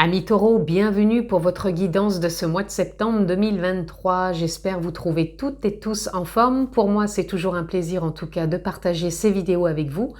Amis Taureaux, bienvenue pour votre guidance de ce mois de septembre 2023. J'espère vous trouver toutes et tous en forme. Pour moi, c'est toujours un plaisir en tout cas de partager ces vidéos avec vous.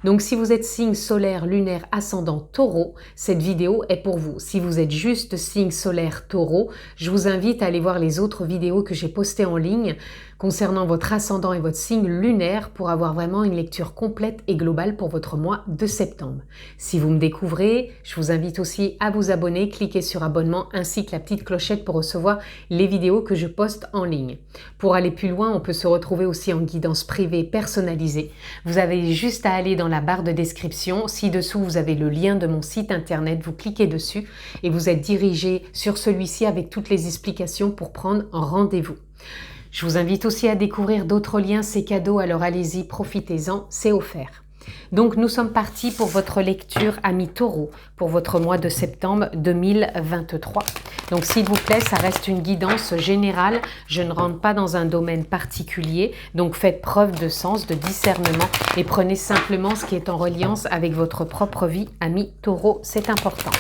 Donc si vous êtes signe solaire, lunaire, ascendant Taureau, cette vidéo est pour vous. Si vous êtes juste signe solaire Taureau, je vous invite à aller voir les autres vidéos que j'ai postées en ligne concernant votre ascendant et votre signe lunaire pour avoir vraiment une lecture complète et globale pour votre mois de septembre. Si vous me découvrez, je vous invite aussi à vous abonner, cliquez sur abonnement ainsi que la petite clochette pour recevoir les vidéos que je poste en ligne. Pour aller plus loin, on peut se retrouver aussi en guidance privée personnalisée. Vous avez juste à aller dans la barre de description. Ci-dessous, vous avez le lien de mon site internet. Vous cliquez dessus et vous êtes dirigé sur celui-ci avec toutes les explications pour prendre un rendez-vous. Je vous invite aussi à découvrir d'autres liens, c'est cadeau, alors allez-y, profitez-en, c'est offert. Donc nous sommes partis pour votre lecture amis Taureau pour votre mois de septembre 2023. Donc s'il vous plaît, ça reste une guidance générale, je ne rentre pas dans un domaine particulier, donc faites preuve de sens, de discernement et prenez simplement ce qui est en reliance avec votre propre vie, amis Taureau, c'est important.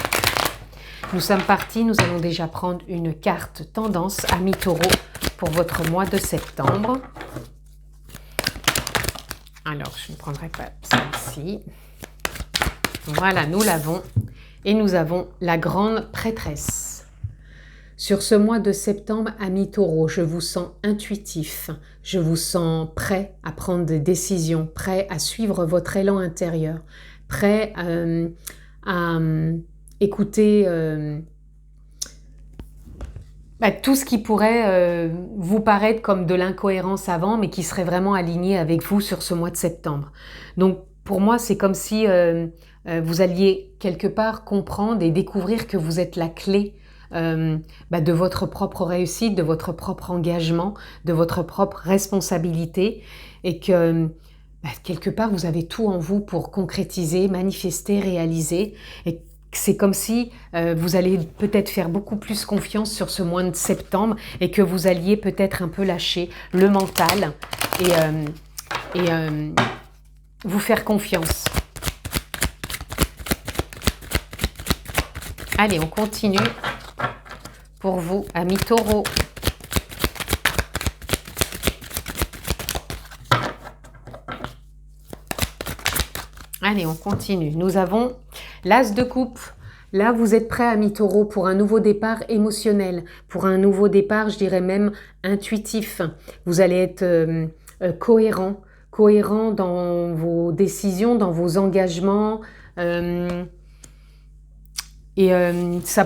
Nous sommes partis, nous allons déjà prendre une carte tendance amis Taureau pour votre mois de septembre. Alors, je ne prendrai pas celle-ci. Voilà, nous l'avons. Et nous avons la grande prêtresse. Sur ce mois de septembre, amis Taureau, je vous sens intuitif. Je vous sens prêt à prendre des décisions, prêt à suivre votre élan intérieur, prêt à écouter tout ce qui pourrait vous paraître comme de l'incohérence avant, mais qui serait vraiment aligné avec vous sur ce mois de septembre. Donc, pour moi, c'est comme si vous alliez quelque part comprendre et découvrir que vous êtes la clé de votre propre réussite, de votre propre engagement, de votre propre responsabilité et que quelque part, vous avez tout en vous pour concrétiser, manifester, réaliser et c'est comme si vous allez peut-être faire beaucoup plus confiance sur ce mois de septembre et que vous alliez peut-être un peu lâcher le mental et vous faire confiance. Allez, on continue pour vous, amis Taureau. Allez, on continue. Nous avons l'As de coupe. Là, vous êtes prêt, amis Taureau, pour un nouveau départ émotionnel, pour un nouveau départ, je dirais même intuitif. Vous allez être cohérent dans vos décisions, dans vos engagements. Ça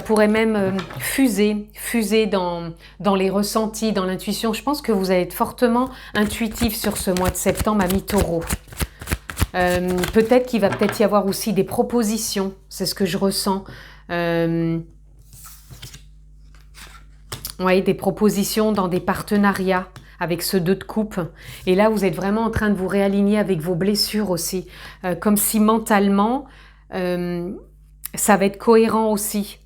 pourrait même fuser dans les ressentis, dans l'intuition. Je pense que vous allez être fortement intuitif sur ce mois de septembre, amis Taureau. Peut-être qu'il va y avoir aussi des propositions, c'est ce que je ressens. Oui, des propositions dans des partenariats avec ce 2 de coupe. Et là, vous êtes vraiment en train de vous réaligner avec vos blessures aussi. Comme si mentalement, ça va être cohérent aussi.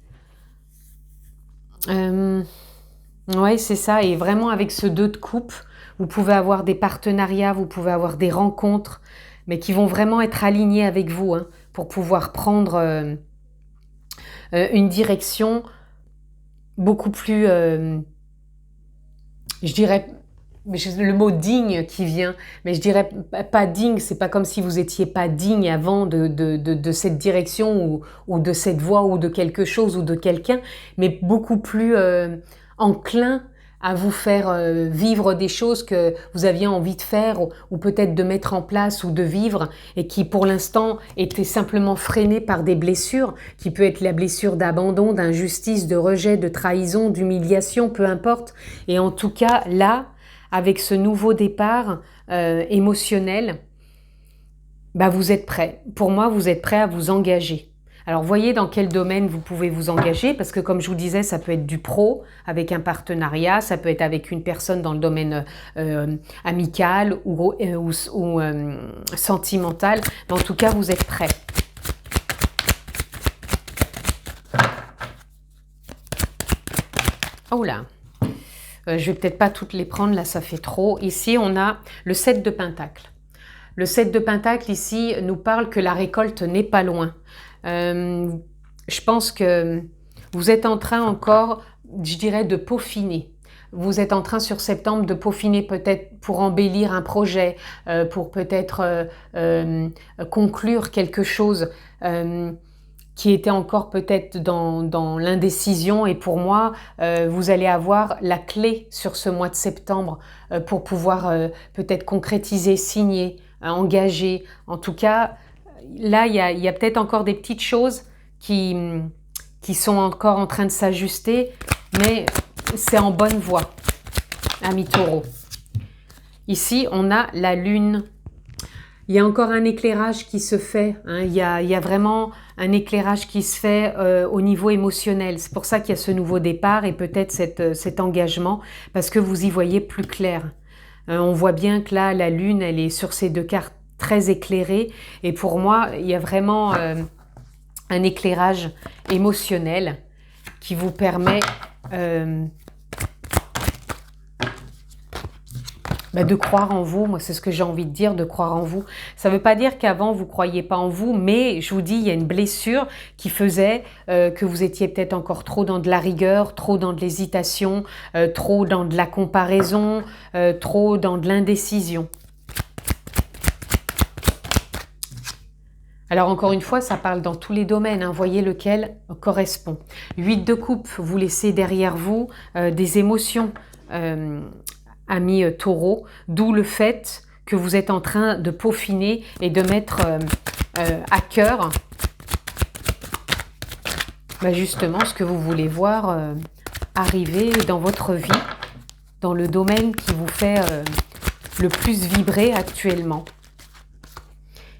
Oui, c'est ça. Et vraiment avec ce 2 de coupe, vous pouvez avoir des partenariats, vous pouvez avoir des rencontres, mais qui vont vraiment être alignés avec vous pour pouvoir prendre une direction beaucoup plus, je dirais, le mot digne qui vient, mais je dirais pas digne, c'est pas comme si vous étiez pas digne avant de cette direction ou de cette voie ou de quelque chose ou de quelqu'un, mais beaucoup plus enclin à vous faire vivre des choses que vous aviez envie de faire ou peut-être de mettre en place ou de vivre et qui pour l'instant étaient simplement freinées par des blessures, qui peut être la blessure d'abandon, d'injustice, de rejet, de trahison, d'humiliation, peu importe. Et en tout cas, là, avec ce nouveau départ émotionnel, vous êtes prêt. Pour moi, vous êtes prêt à vous engager. Alors, voyez dans quel domaine vous pouvez vous engager, parce que comme je vous disais, ça peut être du pro, avec un partenariat, ça peut être avec une personne dans le domaine amical ou sentimental, mais en tout cas, vous êtes prêts. Oh là, je vais peut-être pas toutes les prendre, là ça fait trop. Ici, on a le 7 de Pentacle. Le 7 de Pentacle, ici, nous parle que la récolte n'est pas loin. Je pense que Vous êtes en train encore, je dirais, de peaufiner. Vous êtes en train sur septembre de peaufiner peut-être pour embellir un projet, pour peut-être conclure quelque chose qui était encore peut-être dans l'indécision. Et pour moi, vous allez avoir la clé sur ce mois de septembre pour pouvoir peut-être concrétiser, signer, engager. En tout cas, là, il y a peut-être encore des petites choses qui sont encore en train de s'ajuster, mais c'est en bonne voie, ami Taureau. Ici, on a la lune. Il y a encore un éclairage qui se fait, hein. Il y a vraiment un éclairage qui se fait au niveau émotionnel. C'est pour ça qu'il y a ce nouveau départ et peut-être cet engagement, parce que vous y voyez plus clair. On voit bien que là, la lune, elle est sur ces deux cartes très éclairée. Et pour moi, il y a vraiment un éclairage émotionnel qui vous permet de croire en vous. Moi, c'est ce que j'ai envie de dire, de croire en vous. Ça ne veut pas dire qu'avant, vous ne croyiez pas en vous, mais je vous dis, il y a une blessure qui faisait que vous étiez peut-être encore trop dans de la rigueur, trop dans de l'hésitation, trop dans de la comparaison, trop dans de l'indécision. Alors encore une fois, ça parle dans tous les domaines, hein, voyez lequel correspond. 8 de coupe, vous laissez derrière vous des émotions, ami Taureau, d'où le fait que vous êtes en train de peaufiner et de mettre à cœur justement ce que vous voulez voir arriver dans votre vie, dans le domaine qui vous fait le plus vibrer actuellement.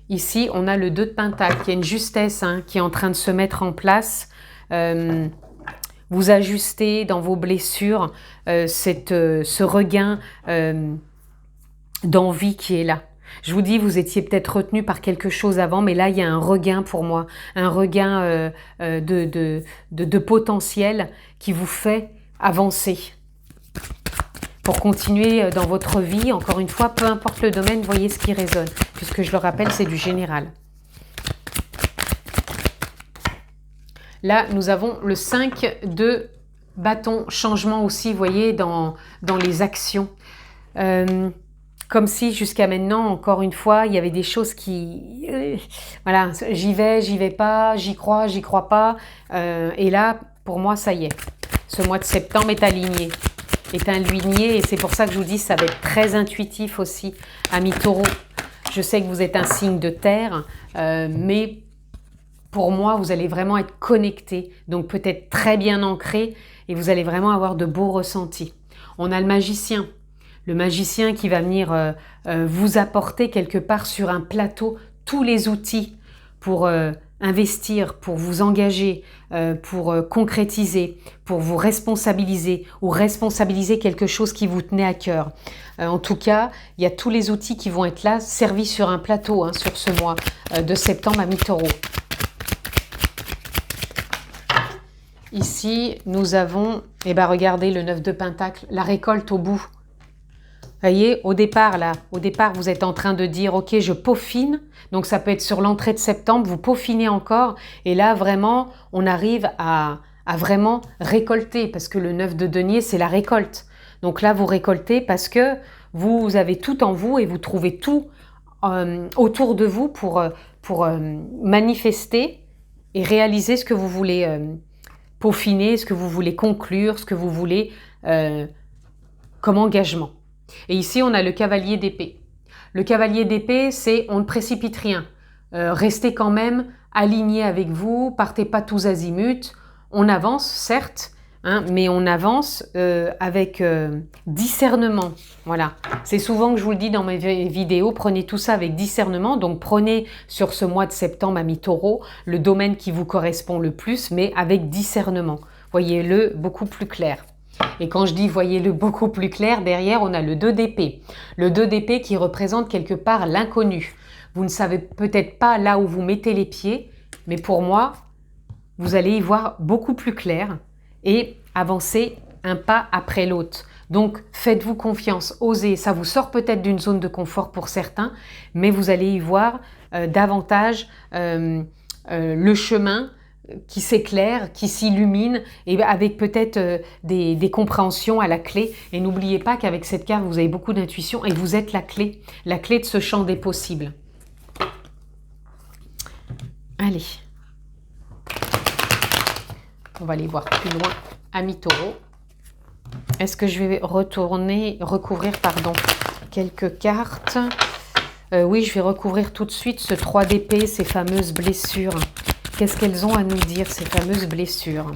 Ici, on a le 2 de Pentacle, il y a une justesse qui est en train de se mettre en place. Vous ajustez dans vos blessures ce regain d'envie qui est là. Je vous dis, vous étiez peut-être retenu par quelque chose avant, mais là, il y a un regain pour moi, un regain de potentiel qui vous fait avancer. Pour continuer dans votre vie, encore une fois, peu importe le domaine, voyez ce qui résonne. Puisque je le rappelle, c'est du général. Là, nous avons le 5 de bâton, changement aussi, vous voyez, dans les actions. Comme si jusqu'à maintenant, encore une fois, il y avait des choses qui... voilà, j'y vais pas, j'y crois pas. Et là, pour moi, ça y est. Ce mois de septembre est aligné. Est aligné et c'est pour ça que je vous dis, ça va être très intuitif aussi, ami Taureau. Je sais que vous êtes un signe de terre, mais pour moi, vous allez vraiment être connecté, donc peut-être très bien ancré et vous allez vraiment avoir de beaux ressentis. On a le magicien qui va venir vous apporter quelque part sur un plateau tous les outils pour investir, pour vous engager, pour concrétiser, pour vous responsabiliser ou responsabiliser quelque chose qui vous tenait à cœur. En tout cas, il y a tous les outils qui vont être là, servis sur un plateau sur ce mois de septembre à mi-taureau. Ici, nous avons, regardez le 9 de Pentacle, la récolte au bout. Vous voyez, au départ, vous êtes en train de dire, ok, je peaufine. Donc, ça peut être sur l'entrée de septembre, vous peaufinez encore. Et là, vraiment, on arrive à vraiment récolter. Parce que le 9 de denier, c'est la récolte. Donc là, vous récoltez parce que vous avez tout en vous et vous trouvez tout autour de vous pour manifester et réaliser ce que vous voulez peaufiner, ce que vous voulez conclure, ce que vous voulez comme engagement. Et ici, on a le cavalier d'épée. Le cavalier d'épée, c'est on ne précipite rien. Restez quand même aligné avec vous, partez pas tous azimuts. On avance, certes, mais on avance avec discernement. Voilà. C'est souvent que je vous le dis dans mes vidéos, prenez tout ça avec discernement. Donc, prenez sur ce mois de septembre à mi-taureau le domaine qui vous correspond le plus, mais avec discernement. Voyez-le beaucoup plus clair. Et quand je dis voyez-le beaucoup plus clair, derrière on a le 2 d'épée. Le 2 d'épée qui représente quelque part l'inconnu. Vous ne savez peut-être pas là où vous mettez les pieds, mais pour moi, vous allez y voir beaucoup plus clair et avancer un pas après l'autre. Donc faites-vous confiance, osez. Ça vous sort peut-être d'une zone de confort pour certains, mais vous allez y voir davantage le chemin qui s'éclaire, qui s'illumine, et avec peut-être des compréhensions à la clé. Et n'oubliez pas qu'avec cette carte, vous avez beaucoup d'intuition et vous êtes la clé de ce champ des possibles. Allez, on va aller voir plus loin. Amis taureaux, est-ce que je vais recouvrir quelques cartes? Oui, je vais recouvrir tout de suite ce 3 d'épée, ces fameuses blessures. Qu'est-ce qu'elles ont à nous dire, ces fameuses blessures?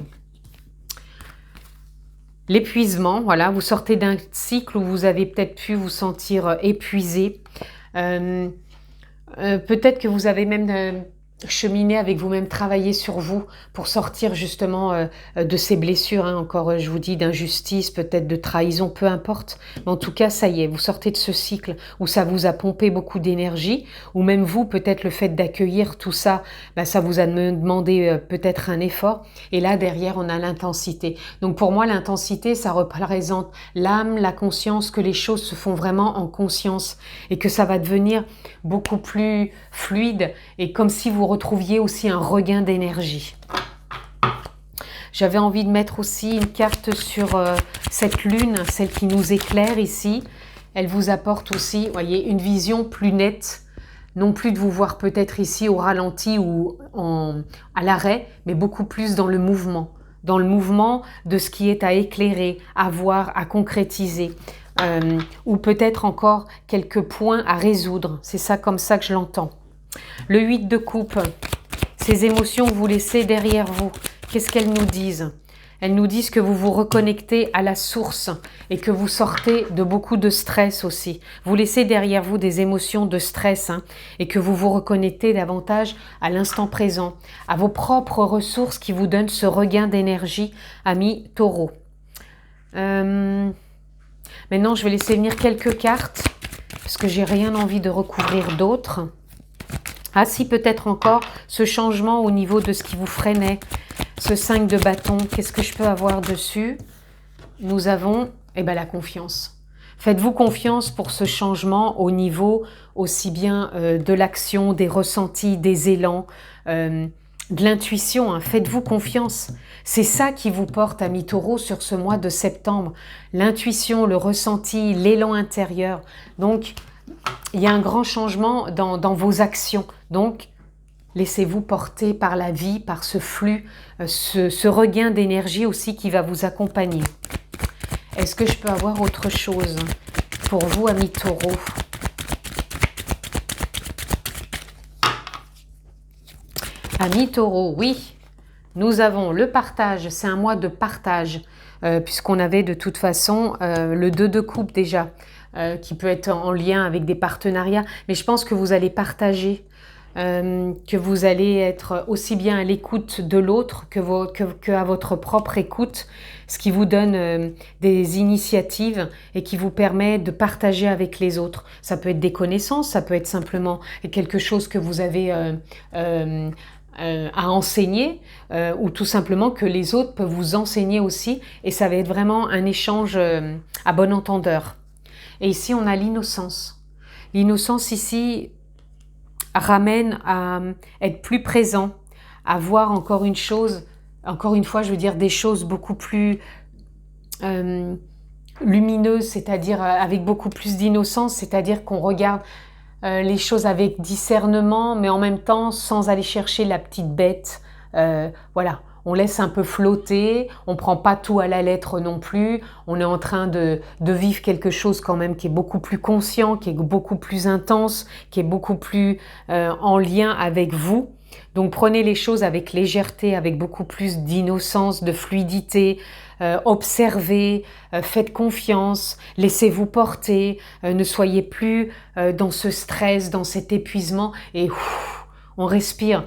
L'épuisement, voilà, vous sortez d'un cycle où vous avez peut-être pu vous sentir épuisé. Peut-être que vous avez même cheminer avec vous-même, travailler sur vous pour sortir justement de ces blessures, hein, encore je vous dis d'injustice, peut-être de trahison, peu importe. Mais en tout cas, ça y est, vous sortez de ce cycle où ça vous a pompé beaucoup d'énergie, ou même vous, peut-être le fait d'accueillir tout ça, ben, ça vous a demandé peut-être un effort. Et là, derrière, on a l'intensité. Donc pour moi, l'intensité, ça représente l'âme, la conscience, que les choses se font vraiment en conscience et que ça va devenir beaucoup plus fluide et comme si vous retrouviez aussi un regain d'énergie. J'avais envie de mettre aussi une carte sur cette lune, celle qui nous éclaire ici. Elle vous apporte aussi, voyez, une vision plus nette, non plus de vous voir peut-être ici au ralenti ou à l'arrêt, mais beaucoup plus dans le mouvement de ce qui est à éclairer, à voir, à concrétiser. Ou peut-être encore quelques points à résoudre. C'est ça, comme ça que je l'entends. Le 8 de coupe, ces émotions que vous laissez derrière vous, qu'est-ce qu'elles nous disent? Elles nous disent que vous vous reconnectez à la source et que vous sortez de beaucoup de stress aussi. Vous laissez derrière vous des émotions de stress, hein, et que vous vous reconnectez davantage à l'instant présent, à vos propres ressources qui vous donnent ce regain d'énergie, amis taureaux. Maintenant, je vais laisser venir quelques cartes parce que j'ai rien envie de recouvrir d'autres. Ah si, peut-être encore ce changement au niveau de ce qui vous freinait. Ce 5 de bâton, qu'est-ce que je peux avoir dessus? Nous avons la confiance. Faites-vous confiance pour ce changement au niveau aussi bien de l'action, des ressentis, des élans, de l'intuition. Hein. Faites-vous confiance. C'est ça qui vous porte, amis taureaux, sur ce mois de septembre. L'intuition, le ressenti, l'élan intérieur. Donc, il y a un grand changement dans vos actions. Donc, laissez-vous porter par la vie, par ce flux, ce regain d'énergie aussi qui va vous accompagner. Est-ce que je peux avoir autre chose pour vous, amis taureaux? Amis taureaux, oui, nous avons le partage. C'est un mois de partage, puisqu'on avait de toute façon le 2 de coupe déjà, qui peut être en lien avec des partenariats. Mais je pense que vous allez partager, que vous allez être aussi bien à l'écoute de l'autre que à votre propre écoute, ce qui vous donne des initiatives et qui vous permet de partager avec les autres. Ça peut être des connaissances, ça peut être simplement quelque chose que vous avez à enseigner, ou tout simplement que les autres peuvent vous enseigner aussi, et ça va être vraiment un échange à bon entendeur. Et ici, on a l'innocence. L'innocence ici ramène à être plus présent, à voir encore une fois, je veux dire des choses beaucoup plus lumineuses, c'est-à-dire avec beaucoup plus d'innocence, c'est-à-dire qu'on regarde les choses avec discernement, mais en même temps sans aller chercher la petite bête. Voilà, on laisse un peu flotter, on prend pas tout à la lettre non plus, on est en train de vivre quelque chose quand même qui est beaucoup plus conscient, qui est beaucoup plus intense, qui est beaucoup plus en lien avec vous. Donc prenez les choses avec légèreté, avec beaucoup plus d'innocence, de fluidité, observez, faites confiance, laissez-vous porter, ne soyez plus dans ce stress, dans cet épuisement, et on respire.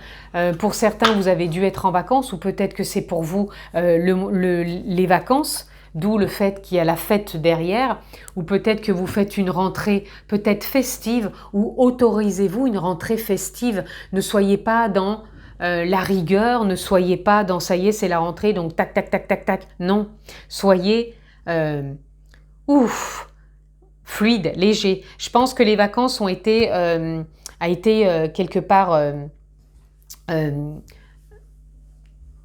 Pour certains, vous avez dû être en vacances, ou peut-être que c'est pour vous les vacances, d'où le fait qu'il y a la fête derrière, ou peut-être que vous faites une rentrée peut-être festive, ou autorisez-vous une rentrée festive. Ne soyez pas dans la rigueur, ne soyez pas dans ça y est, c'est la rentrée, donc tac, tac, tac, tac, tac. Non, soyez fluide, léger. Je pense que les vacances ont été, quelque part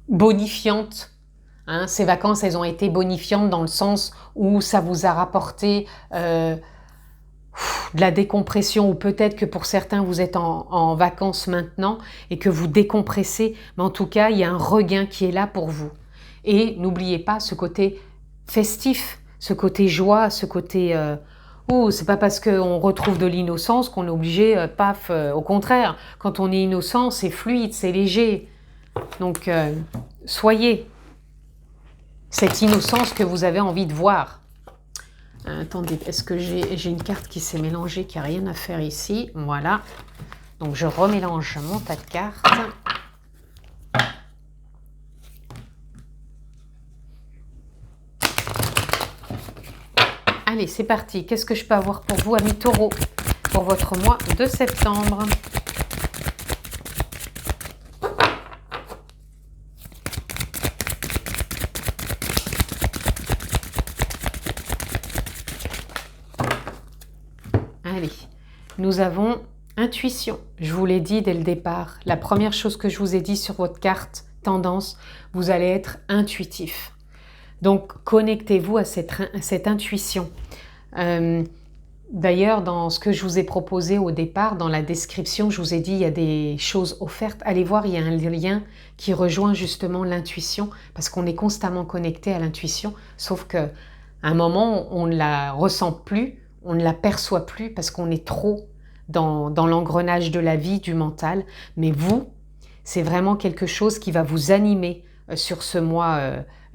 bonifiantes. Hein. Ces vacances, elles ont été bonifiantes dans le sens où ça vous a rapporté de la décompression, ou peut-être que pour certains, vous êtes en vacances maintenant et que vous décompressez. Mais en tout cas, il y a un regain qui est là pour vous. Et n'oubliez pas ce côté festif, ce côté joie, ce côté... c'est pas parce qu'on retrouve de l'innocence qu'on est obligé, au contraire. Quand on est innocent, c'est fluide, c'est léger. Donc, soyez cette innocence que vous avez envie de voir. Attendez, est-ce que j'ai une carte qui s'est mélangée, qui n'a rien à faire ici? Voilà. Donc, je remélange mon tas de cartes. Allez, c'est parti. Qu'est-ce que je peux avoir pour vous, amis taureaux, pour votre mois de septembre? Allez, nous avons intuition. Je vous l'ai dit dès le départ. La première chose que je vous ai dit sur votre carte tendance, vous allez être intuitif. Donc, connectez-vous à cette intuition. D'ailleurs, dans ce que je vous ai proposé au départ, dans la description, je vous ai dit il y a des choses offertes. Allez voir, il y a un lien qui rejoint justement l'intuition, parce qu'on est constamment connecté à l'intuition, sauf qu'à un moment, on ne la ressent plus, on ne la perçoit plus, parce qu'on est trop dans l'engrenage de la vie, du mental. Mais vous, c'est vraiment quelque chose qui va vous animer sur ce mois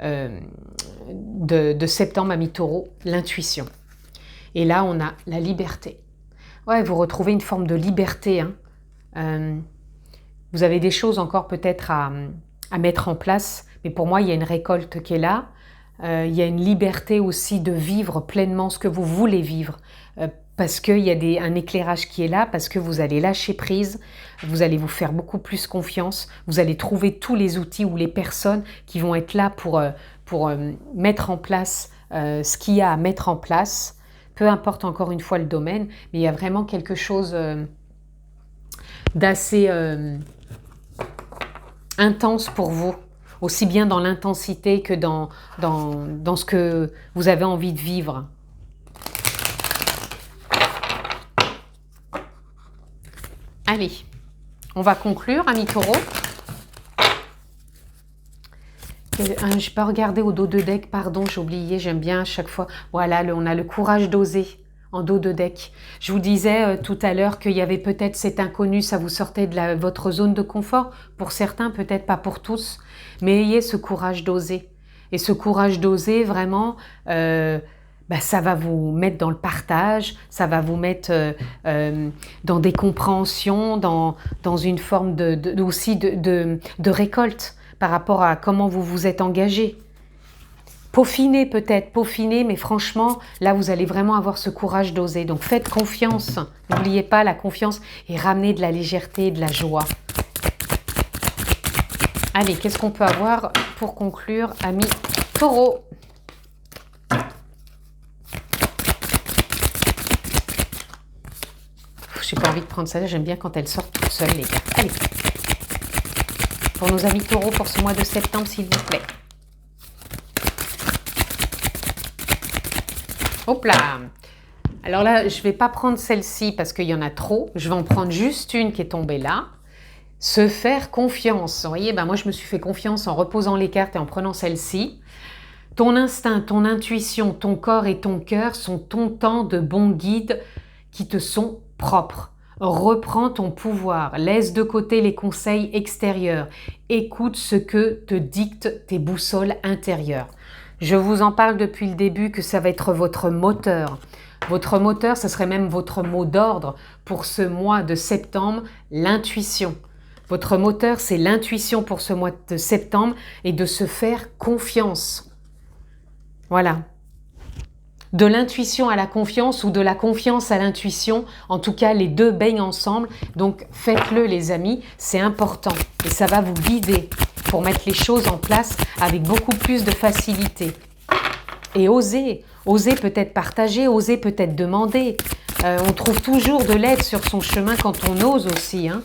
de septembre à mi-taureau, l'intuition. Et là, on a la liberté. Ouais, vous retrouvez une forme de liberté. Hein. Vous avez des choses encore peut-être à mettre en place, mais pour moi, il y a une récolte qui est là. Il y a une liberté aussi de vivre pleinement ce que vous voulez vivre, parce qu'il y a un éclairage qui est là, parce que vous allez lâcher prise, vous allez vous faire beaucoup plus confiance, vous allez trouver tous les outils ou les personnes qui vont être là pour mettre en place ce qu'il y a à mettre en place, peu importe encore une fois le domaine, mais il y a vraiment quelque chose d'assez intense pour vous, aussi bien dans l'intensité que dans ce que vous avez envie de vivre. Allez, on va conclure, amis taureaux. Je peux regarder au dos de deck, pardon, j'ai oublié, j'aime bien à chaque fois. Voilà, on a le courage d'oser en dos de deck. Je vous disais tout à l'heure qu'il y avait peut-être cet inconnu, ça vous sortait de votre zone de confort. Pour certains, peut-être pas pour tous, mais ayez ce courage d'oser. Et ce courage d'oser, vraiment, ça va vous mettre dans le partage, ça va vous mettre dans des compréhensions, dans une forme aussi de récolte par rapport à comment vous vous êtes engagé. Peaufinez peut-être, peaufinez, mais franchement, là, vous allez vraiment avoir ce courage d'oser. Donc, faites confiance. N'oubliez pas la confiance et ramenez de la légèreté et de la joie. Allez, qu'est-ce qu'on peut avoir pour conclure, amis taureaux? J'ai pas envie de prendre ça, j'aime bien quand elles sortent toutes seules, les cartes. Allez, pour nos amis taureaux, pour ce mois de septembre, s'il vous plaît. Hop là! Alors là, je ne vais pas prendre celle-ci parce qu'il y en a trop. Je vais en prendre juste une qui est tombée là. Se faire confiance. Vous voyez, moi, je me suis fait confiance en reposant les cartes et en prenant celle-ci. Ton instinct, ton intuition, ton corps et ton cœur sont ton temps de bons guides qui te sont propres. Reprends ton pouvoir. Laisse de côté les conseils extérieurs. Écoute ce que te dictent tes boussoles intérieures. Je vous en parle depuis le début que ça va être votre moteur. Votre moteur, ce serait même votre mot d'ordre pour ce mois de septembre, l'intuition. Votre moteur, c'est l'intuition pour ce mois de septembre et de se faire confiance. Voilà. De l'intuition à la confiance ou de la confiance à l'intuition, en tout cas, les deux baignent ensemble. Donc, faites-le, les amis, c'est important et ça va vous guider pour mettre les choses en place avec beaucoup plus de facilité. Et osez peut-être partager, osez peut-être demander. On trouve toujours de l'aide sur son chemin quand on ose aussi. Hein.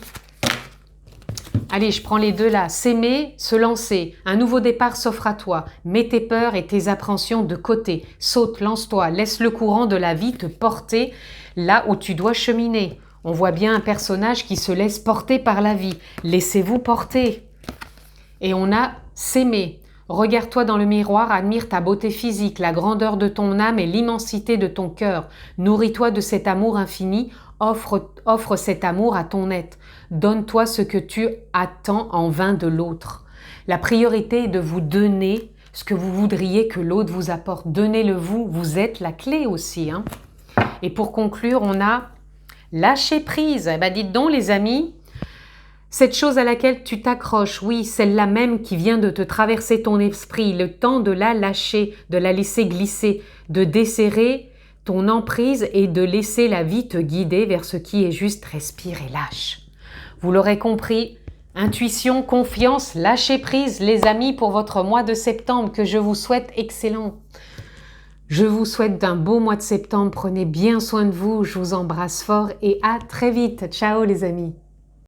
Allez, je prends les deux là. S'aimer, se lancer. Un nouveau départ s'offre à toi. Mets tes peurs et tes appréhensions de côté. Saute, lance-toi, laisse le courant de la vie te porter là où tu dois cheminer. On voit bien un personnage qui se laisse porter par la vie. Laissez-vous porter. Et on a s'aimer. Regarde-toi dans le miroir, admire ta beauté physique, la grandeur de ton âme et l'immensité de ton cœur. Nourris-toi de cet amour infini, offre cet amour à ton être. Donne-toi ce que tu attends en vain de l'autre. La priorité est de vous donner ce que vous voudriez que l'autre vous apporte. Donnez-le vous, vous êtes la clé aussi. Hein. Et pour conclure, on a lâcher prise. Eh ben, dites donc les amis, cette chose à laquelle tu t'accroches, oui, celle-là même qui vient de te traverser ton esprit, le temps de la lâcher, de la laisser glisser, de desserrer ton emprise et de laisser la vie te guider vers ce qui est juste, respire et lâche. Vous l'aurez compris, intuition, confiance, lâcher prise, les amis, pour votre mois de septembre que je vous souhaite excellent. Je vous souhaite d'un beau mois de septembre, prenez bien soin de vous, je vous embrasse fort et à très vite. Ciao les amis.